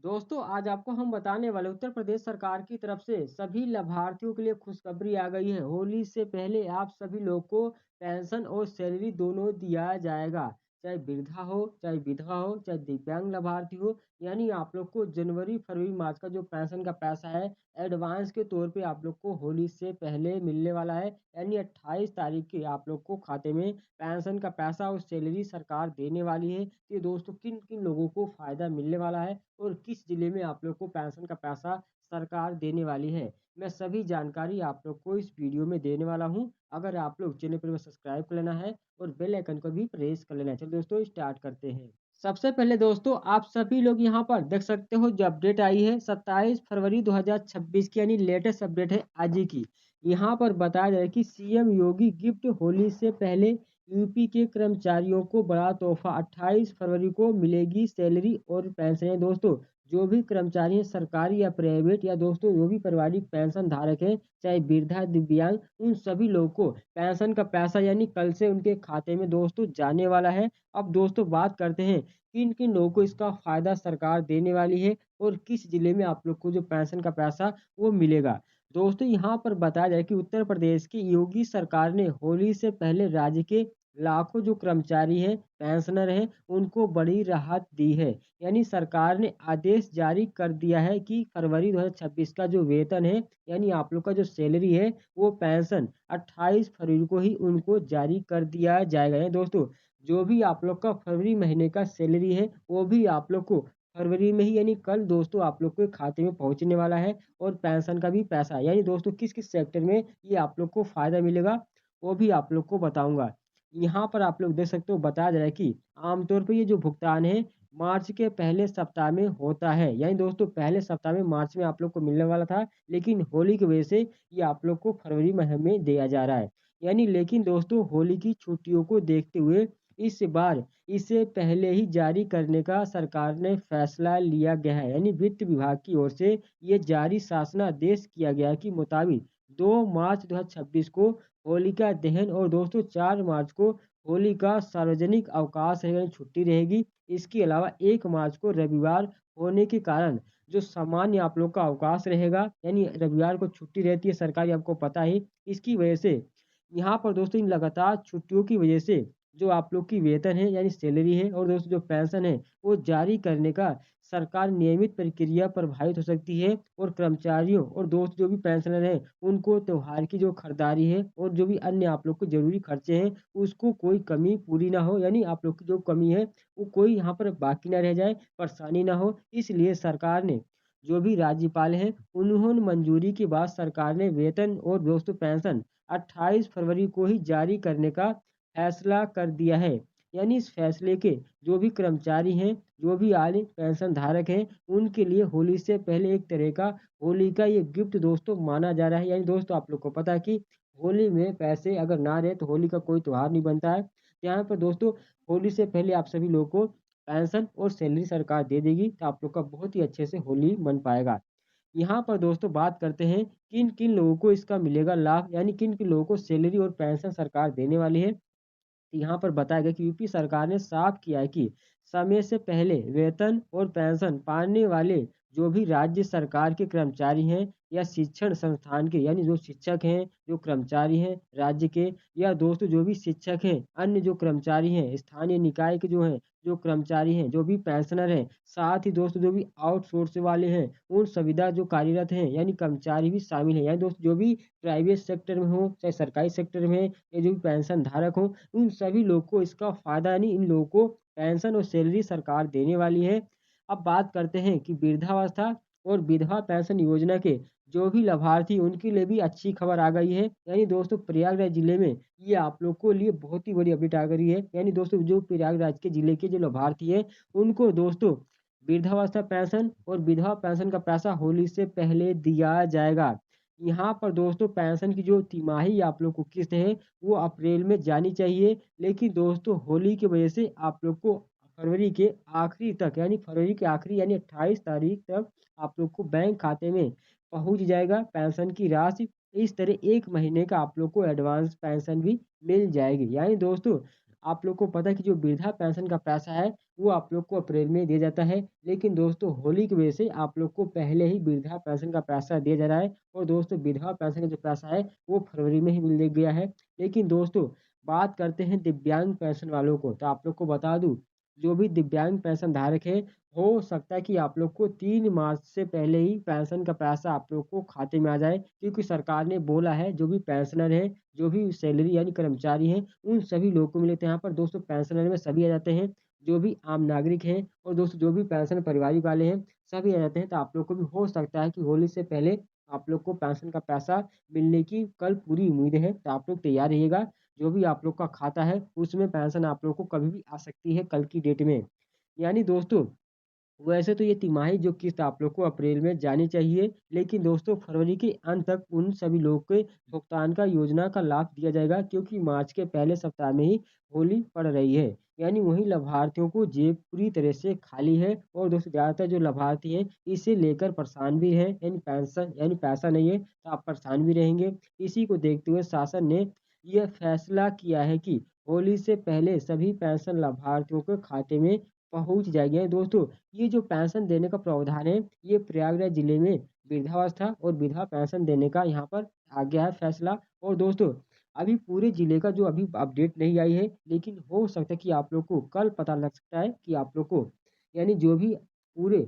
दोस्तों आज आपको हम बताने वाले उत्तर प्रदेश सरकार की तरफ से सभी लाभार्थियों के लिए खुशखबरी आ गई है। होली से पहले आप सभी लोग को पेंशन और सैलरी दोनों दिया जाएगा। चाहे वृद्धा हो, चाहे विधवा हो, चाहे दिव्यांग लाभार्थी हो। यानी आप लोग को जनवरी फरवरी मार्च का जो पेंशन का पैसा है एडवांस के तौर पे आप लोग को होली से पहले मिलने वाला है। यानी 28 तारीख के आप लोग को खाते में पेंशन का पैसा और सैलरी सरकार देने वाली है। कि दोस्तों किन किन लोगों को फायदा मिलने वाला है और किस जिले में आप लोग को पेंशन का पैसा सरकार देने वाली है। मैं सभी जानकारी आप लोग को इस वीडियो में देने वाला हूं। अगर आप लोग चैनल पर सब्सक्राइब कर लेना है और बेल आइकन को भी प्रेस कर लेना है। चलो दोस्तों स्टार्ट करते हैं। सबसे पहले दोस्तों आप सभी लोग यहाँ पर देख सकते हो जो अपडेट आई है 27 फरवरी 2026 की, यानी लेटेस्ट अपडेट है आज ही की। यहाँ पर बताया जाए कि सीएम योगी गिफ्ट होली से पहले यूपी के कर्मचारियों को बड़ा तोहफा। 28 फरवरी को मिलेगी सैलरी और पेंशन। दोस्तों जो भी कर्मचारी हैं सरकारी या प्राइवेट, या दोस्तों जो भी पारिवारिक पेंशन धारक हैं चाहे वृद्धा दिव्यांग, उन सभी लोगों को पेंशन का पैसा यानी कल से उनके खाते में दोस्तों जाने वाला है। अब दोस्तों बात करते हैं किन किन लोगों को इसका फायदा सरकार देने वाली है और किस जिले में आप लोग को जो पेंशन का पैसा वो मिलेगा। दोस्तों यहाँ पर बताया जाए कि उत्तर प्रदेश की योगी सरकार ने होली से पहले राज्य के लाखों जो कर्मचारी हैं पेंशनर हैं उनको बड़ी राहत दी है। यानी सरकार ने आदेश जारी कर दिया है कि फरवरी 2026 का जो वेतन है यानी आप लोग का जो सैलरी है वो पेंशन 28 फरवरी को ही उनको जारी कर दिया जाएगा। यानी दोस्तों जो भी आप लोग का फरवरी महीने का सैलरी है वो भी आप लोग को फरवरी में ही यानी कल दोस्तों आप लोग के खाते में पहुंचने वाला है। और पेंशन का भी पैसा यानी दोस्तों किस किस सेक्टर में ये आप लोग को फायदा मिलेगा वो भी आप लोग को बताऊंगा। यहाँ पर आप लोग देख सकते हो बताया जा रहा है कि आमतौर पर ये जो भुगतान है मार्च के पहले सप्ताह में होता है। यानी दोस्तों पहले सप्ताह में मार्च में आप लोग को मिलने वाला था, लेकिन होली की वजह से ये आप लोग को फरवरी महीने में दिया जा रहा है। यानी लेकिन दोस्तों होली की छुट्टियों को देखते हुए इस बार इसे पहले ही जारी करने का सरकार ने फैसला लिया गया है। यानी वित्त विभाग की ओर से ये जारी शासनादेश किया गया कि मुताबिक 2 मार्च 2026 को होलिका दहन और दोस्तों 4 मार्च को होली का सार्वजनिक अवकाश रहेगा, छुट्टी रहेगी। इसके अलावा 1 मार्च को रविवार होने के कारण जो सामान्य आप लोग का अवकाश रहेगा, यानी रविवार को छुट्टी रहती है सरकारी, आपको पता है। इसकी वजह से यहाँ पर दोस्तों इन लगातार छुट्टियों की वजह से जो आप लोग की वेतन है यानी सैलरी है और दोस्तों जो पेंशन है वो जारी करने का सरकार नियमित प्रक्रिया प्रभावित हो सकती है। और कर्मचारियों और दोस्त जो भी पेंशनर हैं उनको त्योहार की जो खरीदारी है और जो भी अन्य आप लोग को जरूरी खर्चे हैं उसको कोई कमी पूरी ना हो, यानी आप लोग की जो कमी है वो कोई यहाँ पर बाकी ना रह जाए, परेशानी ना हो। इसलिए सरकार ने जो भी राज्यपाल हैं उन्होंने मंजूरी के बाद सरकार ने वेतन और दोस्तों पेंशन 28 फरवरी को ही जारी करने का फैसला कर दिया है। यानी इस फैसले के जो भी कर्मचारी हैं जो भी आले पेंशन धारक हैं उनके लिए होली से पहले एक तरह का होली का ये गिफ्ट दोस्तों माना जा रहा है। यानी दोस्तों आप लोग को पता है कि होली में पैसे अगर ना रहे तो होली का कोई त्योहार नहीं बनता है। यहाँ पर दोस्तों होली से पहले आप सभी लोगों को पेंशन और सैलरी सरकार दे देगी तो आप लोग का बहुत ही अच्छे से होली मन पाएगा। यहाँ पर दोस्तों बात करते हैं किन किन लोगों को इसका मिलेगा लाभ, यानी किन किन लोगों को सैलरी और पेंशन सरकार देने वाली है। यहाँ पर बताया गया कि यूपी सरकार ने साफ किया है कि समय से पहले वेतन और पेंशन पाने वाले जो भी राज्य सरकार के कर्मचारी हैं या शिक्षण संस्थान के, यानी जो शिक्षक हैं जो कर्मचारी हैं राज्य के, या दोस्तों जो भी शिक्षक हैं अन्य जो कर्मचारी हैं स्थानीय निकाय के जो हैं जो कर्मचारी हैं जो भी पेंशनर हैं, साथ ही दोस्तों जो भी आउटसोर्स वाले हैं उन सुविधा जो कार्यरत हैं यानी कर्मचारी भी शामिल हैं। यानी दोस्तों जो भी प्राइवेट सेक्टर में हो चाहे सरकारी सेक्टर में या जो भी पेंशन धारक हो उन सभी लोग को इसका फायदा, नहीं इन लोगों को पेंशन और सैलरी सरकार देने वाली है। अब बात करते हैं कि वृद्धावस्था और विधवा पेंशन योजना के जो भी लाभार्थी उनके लिए भी अच्छी खबर आ गई है। यानी दोस्तों प्रयागराज जिले में ये आप लोग को लिए बहुत ही बड़ी अपडेट आ गई है। यानी दोस्तों जो प्रयागराज के जिले के जो लाभार्थी है उनको दोस्तों वृद्धावस्था पेंशन और विधवा पेंशन का पैसा होली से पहले दिया जाएगा। यहाँ पर दोस्तों पेंशन की जो तिमाही आप लोग को किस्त है वो अप्रैल में जानी चाहिए, लेकिन दोस्तों होली की वजह से आप लोग को फरवरी के आखिरी तक, यानी फरवरी के आखिरी यानी 28 तारीख तक आप लोग को बैंक खाते में पहुंच जाएगा पेंशन की राशि। इस तरह 1 महीने का आप लोग को एडवांस पेंशन भी मिल जाएगी। यानी दोस्तों आप लोग को पता है कि जो वृद्धा पेंशन का पैसा है, वो आप लोग को अप्रैल में दिया जाता है। लेकिन दोस्तों होली की वजह से आप लोग को पहले ही वृद्धा पेंशन का पैसा दिया जा रहा है और दोस्तों विधवा पेंशन का जो पैसा है, वो फरवरी में ही मिल गया है। लेकिन दोस्तों बात करते हैं दिव्यांग पेंशन वालों को, तो आप लोग को बता दूँ, जो भी दिव्यांग पेंशन धारक है, हो सकता है कि आप लोग को 3 मार्च से पहले ही पेंशन का पैसा आप लोग को खाते में आ जाए, क्योंकि सरकार ने बोला है जो भी पेंशनर है, जो भी सैलरी यानी कर्मचारी हैं, उन सभी लोगों को मिले थे। यहाँ पर दोस्तों पेंशनर में सभी आ जाते हैं, जो भी आम नागरिक हैं और दोस्तों जो भी पेंशन परिवारिक वाले हैं, सभी आ जाते हैं। तो आप लोग को भी हो सकता है कि होली से पहले आप लोग को पेंशन का पैसा मिलने की कल पूरी उम्मीद है। तो आप लोग तैयार रहिएगा, जो भी आप लोग का खाता है उसमें पेंशन आप लोग को कभी भी आ सकती है कल की डेट में। यानी दोस्तों वैसे तो ये तिमाही जो किस्त आप लोग को अप्रैल में जानी चाहिए, लेकिन दोस्तों फरवरी के अंत तक उन सभी लोगों के भुगतान का योजना का लाभ दिया जाएगा, क्योंकि मार्च के पहले सप्ताह में ही होली पड़ रही है। यानी वहीं लाभार्थियों को जेब पूरी तरह से खाली है और दोस्तों ज़्यादातर जो लाभार्थी हैं इसे लेकर परेशान भी हैं, यानी पेंशन यानी पैसा नहीं है तो आप परेशान भी रहेंगे। इसी को देखते हुए शासन ने यह फैसला किया है कि होली से पहले सभी पेंशन लाभार्थियों के खाते में पहुंच जाएगी। दोस्तों ये जो पेंशन देने का प्रावधान है, ये प्रयागराज जिले में वृद्धावस्था और विधवा पेंशन देने का यहाँ पर आ गया है फैसला। और दोस्तों अभी पूरे जिले का जो अभी अपडेट नहीं आई है, लेकिन हो सकता है कि आप लोग को कल पता लग सकता है कि आप लोग को, यानी जो भी पूरे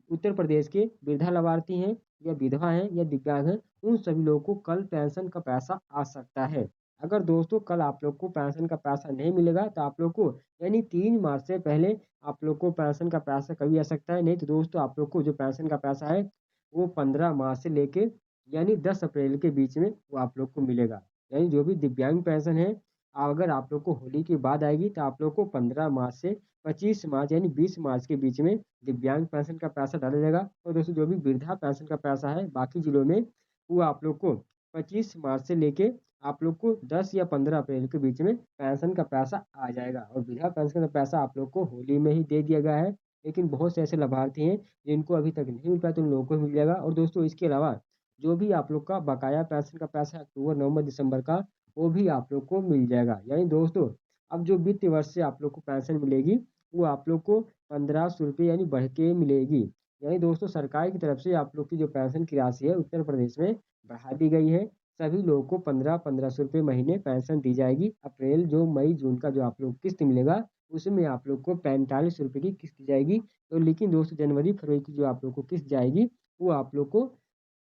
उत्तर प्रदेश के वृद्धा लाभार्थी हैं या विधवा हैं या दिव्यांग हैं, उन सभी लोगों को कल पेंशन का पैसा आ सकता है। अगर दोस्तों कल आप लोग को पेंशन का पैसा नहीं मिलेगा तो आप लोग को, यानी 3 मार्च से पहले आप लोग को पेंशन का पैसा कभी आ सकता है। नहीं तो दोस्तों आप लोग को जो पेंशन का पैसा है वो 15 मार्च से लेके यानी 10 अप्रैल के बीच में वो आप लोग को मिलेगा। यानी जो भी दिव्यांग पेंशन है, अगर आप लोग को होली के बाद आएगी तो आप लोग को 15 मार्च से 25 मार्च यानी 20 मार्च के बीच में दिव्यांग पेंशन का पैसा डाला जाएगा। और दोस्तों जो भी वृद्धा पेंशन का पैसा है बाकी जिलों में, वो आप लोग को 25 मार्च से लेके आप लोग को 10 या 15 अप्रैल के बीच में पेंशन का पैसा आ जाएगा। और वृद्धा पेंशन का पैसा आप लोग को होली में ही दे दिया गया है, लेकिन बहुत से ऐसे लाभार्थी हैं जिनको अभी तक नहीं मिल पाया, तो उन लोगों को मिल जाएगा। और दोस्तों इसके अलावा जो भी आप लोग का बकाया पेंशन का पैसा है अक्टूबर नवंबर दिसंबर का, वो भी आप लोग को मिल जाएगा। यानी दोस्तों अब जो वित्तीय वर्ष से आप लोग को पेंशन मिलेगी, वो आप लोग को 1500 रुपये यानी बढ़ के मिलेगी। यानी दोस्तों सरकार की तरफ से आप लोग की जो पेंशन की राशि है उत्तर प्रदेश में बढ़ा दी गई है। सभी लोगों को 1500 रुपये महीने पेंशन दी जाएगी। अप्रैल जो मई जून का जो आप लोग किस्त मिलेगा, उसमें आप लोग को 45 रुपये की किस्त दी जाएगी। तो लेकिन दोस्तों जनवरी फरवरी की जो आप लोग को किस्त जाएगी, वो आप लोग को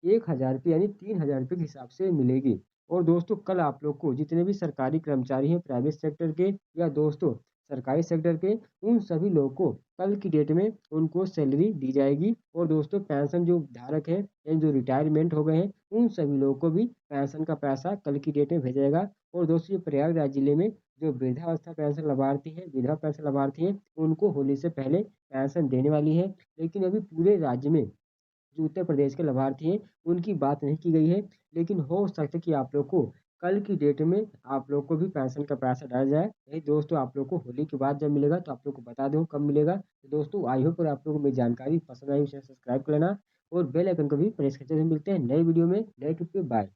1000 रुपये यानी 3000 रुपये के हिसाब से मिलेगी। और दोस्तों कल आप लोग को जितने भी सरकारी कर्मचारी हैं प्राइवेट सेक्टर के या दोस्तों सरकारी सेक्टर के, उन सभी लोगों को कल की डेट में उनको सैलरी दी जाएगी। और दोस्तों पेंशन जो धारक है यानी जो रिटायरमेंट हो गए हैं, उन सभी लोगों को भी पेंशन का पैसा कल की डेट में भेजा जाएगा। और दोस्तों ये प्रयागराज जिले में जो वृद्धावस्था पेंशन लाभार्थी हैं, विधवा पेंशन लाभार्थी हैं, उनको होली से पहले पेंशन देने वाली है। लेकिन अभी पूरे राज्य में जो उत्तर प्रदेश के लाभार्थी हैं, उनकी बात नहीं की गई है। लेकिन हो सकता है कि आप लोग को कल की डेट में आप लोग को भी पेंशन का पैसा डाला जाए। नहीं दोस्तों आप लोग को होली के बाद जब मिलेगा तो आप लोग को बता दूँ कब मिलेगा। तो दोस्तों आई होप आप लोगों को मेरी जानकारी पसंद आई, उसे सब्सक्राइब कर लेना और बेल आइकन को भी प्रेस करते हुए मिलते हैं नए वीडियो में नए टिप पे। बाय।